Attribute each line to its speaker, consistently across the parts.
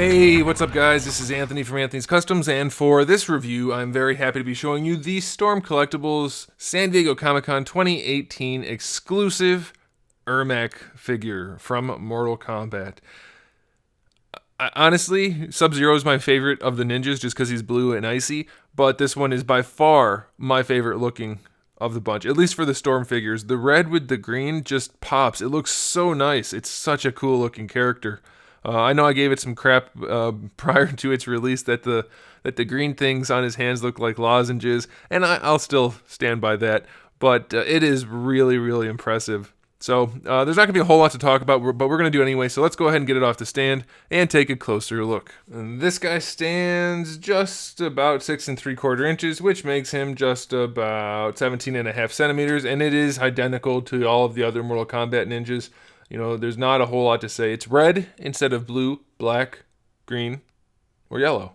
Speaker 1: Hey, what's up guys? This is Anthony from Anthony's Customs, and for this review, I'm very happy to be showing you the Storm Collectibles San Diego Comic-Con 2018 exclusive ERMAC figure from Mortal Kombat. Honestly, Sub-Zero is my favorite of the ninjas just because he's blue and icy, but this one is by far my favorite looking of the bunch, at least for the Storm figures. The red with the green just pops. It looks so nice. It's such a cool looking character. I know I gave it some crap prior to its release that the green things on his hands look like lozenges, and I'll still stand by that. But it is really, really impressive. So there's not going to be a whole lot to talk about, but we're going to do it anyway. So let's go ahead and get it off the stand and take a closer look. And this guy stands just about 6 3/4 inches, which makes him just about 17.5 centimeters, and it is identical to all of the other Mortal Kombat ninjas. You know, there's not a whole lot to say. It's red instead of blue, black, green, or yellow.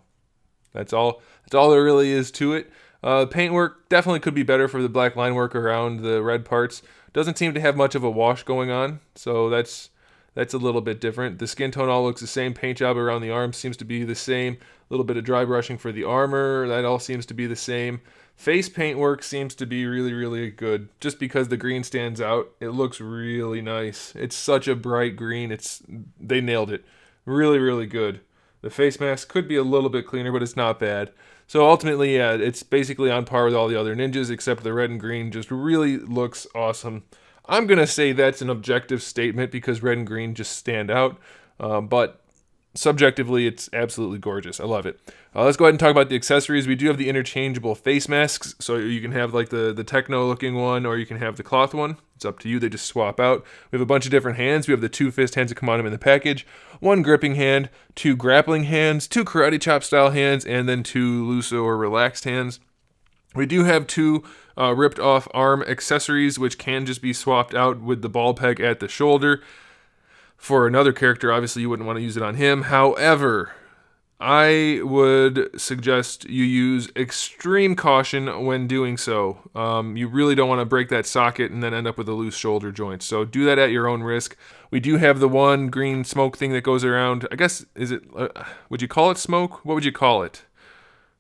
Speaker 1: That's all there really is to it. Paintwork definitely could be better for the black line work around the red parts. Doesn't seem to have much of a wash going on, so that's a little bit different. The skin tone all looks the same. Paint job around the arms seems to be the same. A little bit of dry brushing for the armor. That all seems to be the same. Face paint work seems to be really, really good. Just because the green stands out, it looks really nice. It's such a bright green. They nailed it. Really, really good. The face mask could be a little bit cleaner, but it's not bad. So ultimately, yeah, it's basically on par with all the other ninjas, except the red and green just really looks awesome. I'm going to say that's an objective statement because red and green just stand out. But subjectively, it's absolutely gorgeous. I love it. Let's go ahead and talk about the accessories. We do have the interchangeable face masks, so you can have like the techno-looking one, or you can have the cloth one. It's up to you. They just swap out. We have a bunch of different hands. We have the 2 fist hands that come on them in the package, 1 gripping hand, 2 grappling hands, 2 karate chop style hands, and then 2 loose or relaxed hands. We do have 2 ripped off arm accessories, which can just be swapped out with the ball peg at the shoulder. For another character, obviously you wouldn't want to use it on him. However, I would suggest you use extreme caution when doing so. You really don't want to break that socket and then end up with a loose shoulder joint. So do that at your own risk. We do have the 1 green smoke thing that goes around. I guess, would you call it smoke? What would you call it?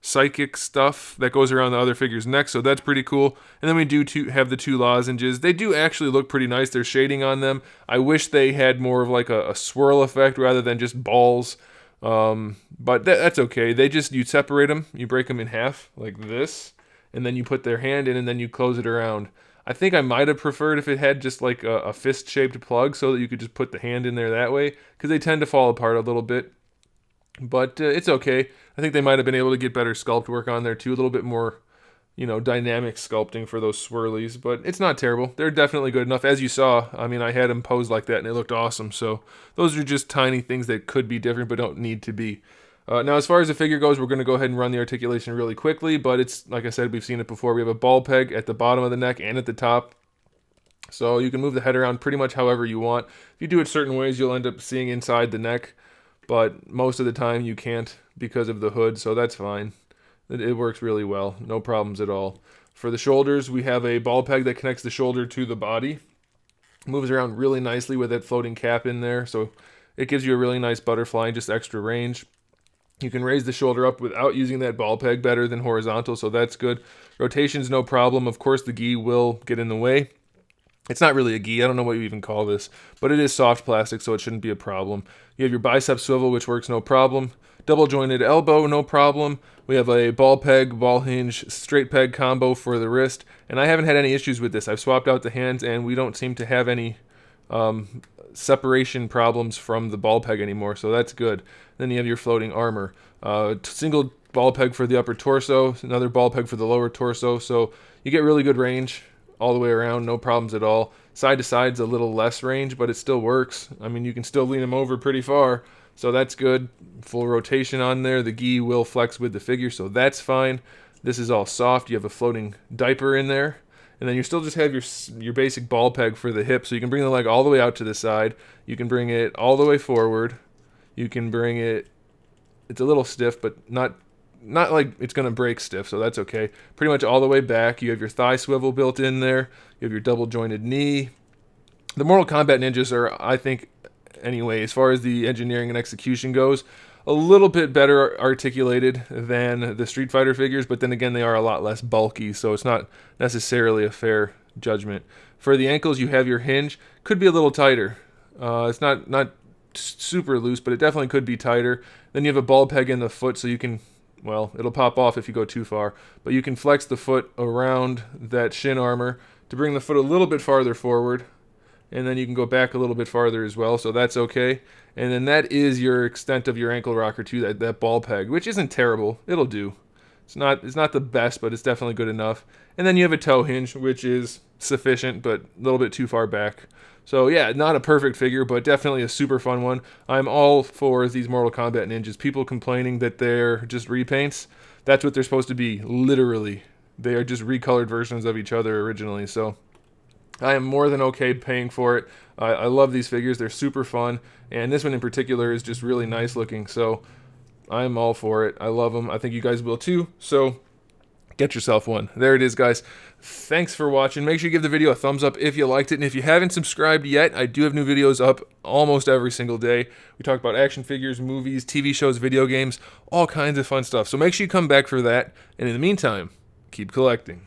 Speaker 1: Psychic stuff that goes around the other figure's neck, so that's pretty cool. And then we do have the 2 lozenges. They do actually look pretty nice. There's shading on them. I wish they had more of like a swirl effect rather than just balls. But that's okay. You separate them, you break them in half like this, and then you put their hand in and then you close it around. I think I might have preferred if it had just like a fist-shaped plug so that you could just put the hand in there that way, because they tend to fall apart a little bit. But it's okay. I think they might have been able to get better sculpt work on there too, a little bit more, dynamic sculpting for those swirlies, but it's not terrible. They're definitely good enough. As you saw, I mean, I had them posed like that and it looked awesome. So those are just tiny things that could be different but don't need to be. Now, as far as the figure goes, we're going to go ahead and run the articulation really quickly, but it's, like I said, we've seen it before. We have a ball peg at the bottom of the neck and at the top. So you can move the head around pretty much however you want. If you do it certain ways, you'll end up seeing inside the neck, but most of the time you can't because of the hood, so that's fine. It works really well, no problems at all. For the shoulders, we have a ball peg that connects the shoulder to the body. Moves around really nicely with that floating cap in there, so it gives you a really nice butterfly and just extra range. You can raise the shoulder up without using that ball peg better than horizontal, so that's good. Rotation's no problem. Of course, the gi will get in the way. It's not really a gi, I don't know what you even call this, but it is soft plastic, so it shouldn't be a problem. You have your bicep swivel, which works no problem. Double jointed elbow, no problem. We have a ball peg, ball hinge, straight peg combo for the wrist, and I haven't had any issues with this. I've swapped out the hands, and we don't seem to have any separation problems from the ball peg anymore, so that's good. Then you have your floating armor. Single ball peg for the upper torso, another ball peg for the lower torso, so you get really good range all the way around, no problems at all. Side to side's a little less range, but it still works. I mean, you can still lean them over pretty far, so that's good. Full rotation on there. The gi will flex with the figure, so that's fine. This is all soft. You have a floating diaper in there, and then you still just have your basic ball peg for the hip, so you can bring the leg all the way out to the side. You can bring it all the way forward. You can bring it, it's a little stiff, but not like it's going to break stiff, so that's okay. Pretty much all the way back. You have your thigh swivel built in there. You have your double jointed knee. The Mortal Kombat ninjas are, I think, anyway, as far as the engineering and execution goes, a little bit better articulated than the Street Fighter figures, but then again, they are a lot less bulky, so it's not necessarily a fair judgment. For the ankles, you have your hinge. Could be a little tighter. It's not super loose, but it definitely could be tighter. Then you have a ball peg in the foot, so you can, well, it'll pop off if you go too far, but you can flex the foot around that shin armor to bring the foot a little bit farther forward, and then you can go back a little bit farther as well, so that's okay. And then that is your extent of your ankle rocker too, that ball peg, which isn't terrible. It'll do. It's not the best, but it's definitely good enough. And then you have a toe hinge, which is sufficient, but a little bit too far back. So yeah, not a perfect figure, but definitely a super fun one. I'm all for these Mortal Kombat ninjas. People complaining that they're just repaints, that's what they're supposed to be, literally. They are just recolored versions of each other originally, so I am more than okay paying for it. I love these figures. They're super fun, and this one in particular is just really nice looking, so I'm all for it. I love them. I think you guys will too, so get yourself one. There it is, guys. Thanks for watching. Make sure you give the video a thumbs up if you liked it, and if you haven't subscribed yet, I do have new videos up almost every single day. We talk about action figures, movies, TV shows, video games, all kinds of fun stuff, so make sure you come back for that, and in the meantime, keep collecting.